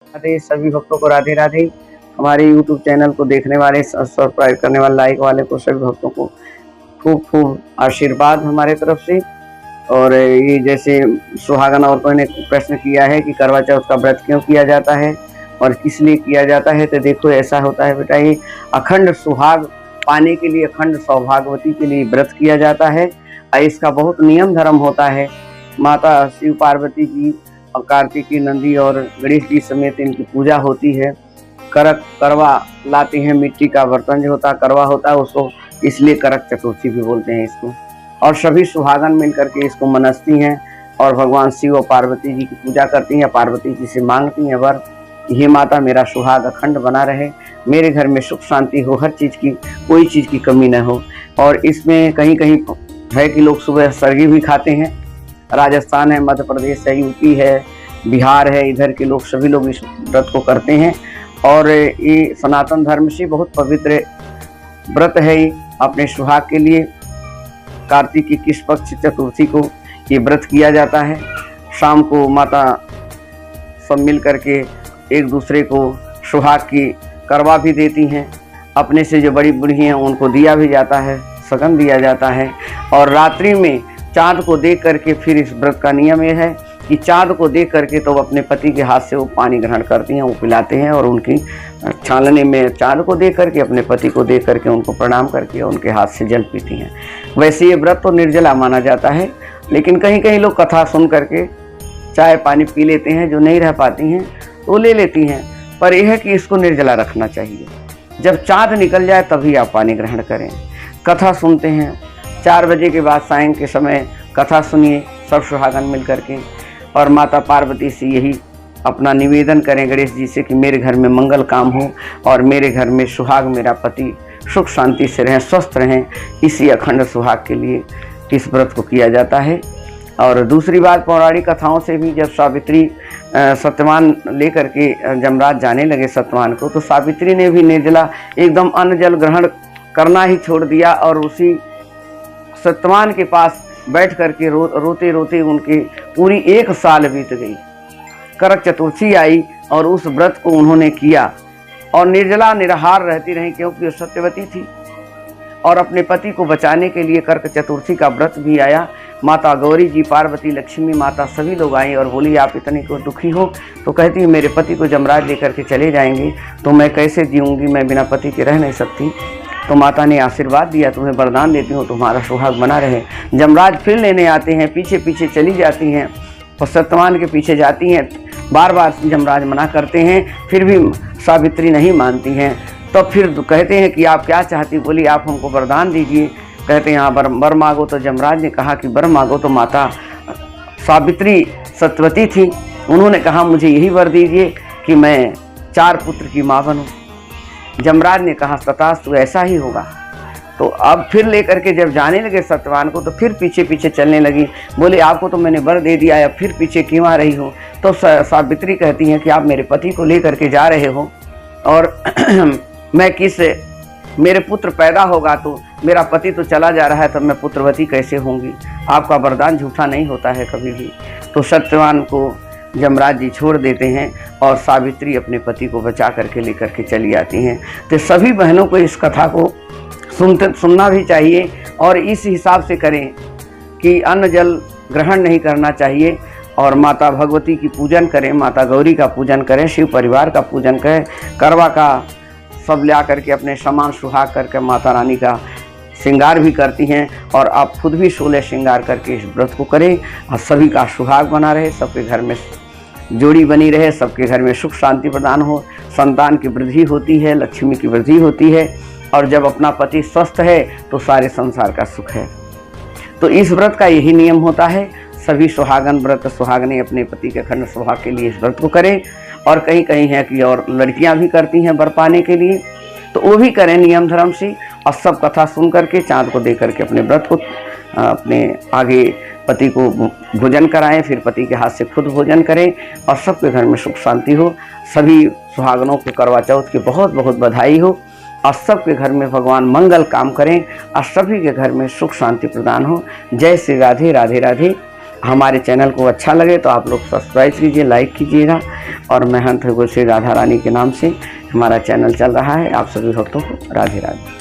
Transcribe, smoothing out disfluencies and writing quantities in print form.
राधे सभी भक्तों को राधे राधे। हमारे YouTube चैनल को देखने वाले, सब्सक्राइब करने वाले, लाइक वाले को सभी भक्तों को खूब खूब आशीर्वाद हमारे तरफ से। और ये जैसे सुहागन औरतों ने प्रश्न किया है कि करवा चौथ का व्रत क्यों किया जाता है और किस लिए किया जाता है, तो देखो ऐसा होता है बेटा, ये अखंड सुहाग पाने के लिए, अखंड सौभाग्यवती के लिए व्रत किया जाता है। और इसका बहुत नियम धर्म होता है। माता शिव पार्वती जी और कार्तिकी नंदी और गणेश जी समेत इनकी पूजा होती है। करवा लाते हैं, मिट्टी का बर्तन जो होता है करवा होता है, उसको इसलिए करक चतुर्थी भी बोलते हैं इसको। और सभी सुहागन मिलकर के इसको मनसती हैं और भगवान शिव और पार्वती जी की पूजा करती हैं। पार्वती जी से मांगती हैं वर, हे माता मेरा सुहाग अखंड बना रहे, मेरे घर में सुख शांति हो, हर चीज़ की कोई चीज़ की कमी न हो। और इसमें कहीं कहीं है कि लोग सुबह सरगी भी खाते हैं। राजस्थान है, मध्य प्रदेश है, यूपी है, बिहार है, इधर के लोग सभी लोग इस व्रत को करते हैं। और ये सनातन धर्म से बहुत पवित्र व्रत है। ये अपने सुहाग के लिए कार्तिक की किस पक्ष चतुर्थी को ये व्रत किया जाता है। शाम को माता सब मिल करके एक दूसरे को सुहाग की करवा भी देती हैं। अपने से जो बड़ी बूढ़ी हैं उनको दिया भी जाता है, सगन दिया जाता है। और रात्रि में चाँद को देख करके, फिर इस व्रत का नियम ये है कि चाँद को देख करके तो अपने पति के हाथ से वो पानी ग्रहण करती हैं, वो पिलाते हैं। और उनकी छानने में चाँद को देख करके, अपने पति को देख करके उनको प्रणाम करके उनके हाथ से जल पीती हैं। वैसे ये व्रत तो निर्जला माना जाता है, लेकिन कहीं कहीं लोग कथा सुन करके चाय पानी पी लेते हैं। जो नहीं रह पाती हैं तो ले लेती हैं, पर यह है कि इसको निर्जला रखना चाहिए। जब चाँद निकल जाए तभी आप पानी ग्रहण करें। कथा सुनते हैं 4 बजे के बाद, सायं के समय कथा सुनिए सब सुहागन मिल करके, और माता पार्वती से यही अपना निवेदन करें गणेश जी से कि मेरे घर में मंगल काम हो और मेरे घर में सुहाग, मेरा पति सुख शांति से रहें, स्वस्थ रहें। इसी अखंड सुहाग के लिए इस व्रत को किया जाता है। और दूसरी बात, पौराणिक कथाओं से भी, जब सावित्री सत्यवान लेकर के जमराज जाने लगे सत्यवान को, तो सावित्री ने भी निर्जला एकदम अन्न जल ग्रहण करना ही छोड़ दिया और उसी सत्यवान के पास बैठ करके रोते रोते उनके पूरी 1 साल बीत गई। करक चतुर्थी आई और उस व्रत को उन्होंने किया और निर्जला निराहार रहती रहीं, क्योंकि वो सत्यवती थी। और अपने पति को बचाने के लिए करक चतुर्थी का व्रत भी आया। माता गौरी जी, पार्वती, लक्ष्मी माता सभी लोग आई और बोली आप इतनी को दुखी हो, तो कहती है मेरे पति को जमराज लेकर के चले जाएंगे तो मैं कैसे जीऊँगी, मैं बिना पति के रह नहीं सकती। तो माता ने आशीर्वाद दिया, तुम्हें वरदान देती हूँ तुम्हारा सुहाग बना रहे। जमराज फिर लेने आते हैं, पीछे पीछे चली जाती हैं और सत्यवान के पीछे जाती हैं। बार बार जमराज मना करते हैं, फिर भी सावित्री नहीं मानती हैं। तो फिर कहते हैं कि आप क्या चाहती, बोली आप हमको वरदान दीजिए। कहते हैं हाँ वर मांगो। तो जमराज ने कहा कि वर मांगो। तो माता सावित्री सत्यवती थी, उन्होंने कहा मुझे यही वर दीजिए कि मैं 4 पुत्र की माँ बनूँ। जमराज ने कहा तथास्तु, ऐसा ही होगा। तो अब फिर लेकर के जब जाने लगे सत्यवान को, तो फिर पीछे पीछे चलने लगी। बोले आपको तो मैंने वर दे दिया, अब फिर पीछे क्यों आ रही हो। तो सावित्री कहती हैं कि आप मेरे पति को लेकर के जा रहे हो और मैं मेरे पुत्र पैदा होगा तो मेरा पति तो चला जा रहा है, तब मैं पुत्रवती कैसे होंगी। आपका वरदान झूठा नहीं होता है कभी भी। तो सत्यवान को जमराज जी छोड़ देते हैं और सावित्री अपने पति को बचा करके लेकर के चली आती हैं। तो सभी बहनों को इस कथा को सुनना भी चाहिए और इस हिसाब से करें कि अन्न जल ग्रहण नहीं करना चाहिए और माता भगवती की पूजन करें, माता गौरी का पूजन करें, शिव परिवार का पूजन करें, करवा का सब ला करके अपने समान सुहाग करके माता रानी का श्रृंगार भी करती हैं। और आप खुद भी 16 श्रृंगार करके इस व्रत को करें और सभी का सुहाग बना रहे, सबके घर में जोड़ी बनी रहे, सबके घर में सुख शांति प्रदान हो, संतान की वृद्धि होती है, लक्ष्मी की वृद्धि होती है। और जब अपना पति स्वस्थ है तो सारे संसार का सुख है। तो इस व्रत का यही नियम होता है। सभी सुहागन व्रत सुहागने अपने पति के अखंड सुहाग के लिए इस व्रत को करें। और कहीं कहीं है कि और लड़कियां भी करती हैं वर पाने के लिए, तो वो भी करें नियम धर्म से। और सब कथा सुन करके, चाँद को देख करके अपने व्रत को अपने आगे पति को भोजन कराएं, फिर पति के हाथ से खुद भोजन करें और सबके घर में सुख शांति हो। सभी सुहागनों को करवा चौथ की बहुत बहुत बधाई हो और सबके घर में भगवान मंगल काम करें और सभी के घर में सुख शांति प्रदान हो। जय श्री राधे राधे राधे। हमारे चैनल को अच्छा लगे तो आप लोग सब्सक्राइब कीजिए, लाइक कीजिएगा। और महंत श्री राधा रानी के नाम से हमारा चैनल चल रहा है। आप सभी भक्तों को राधे राधे।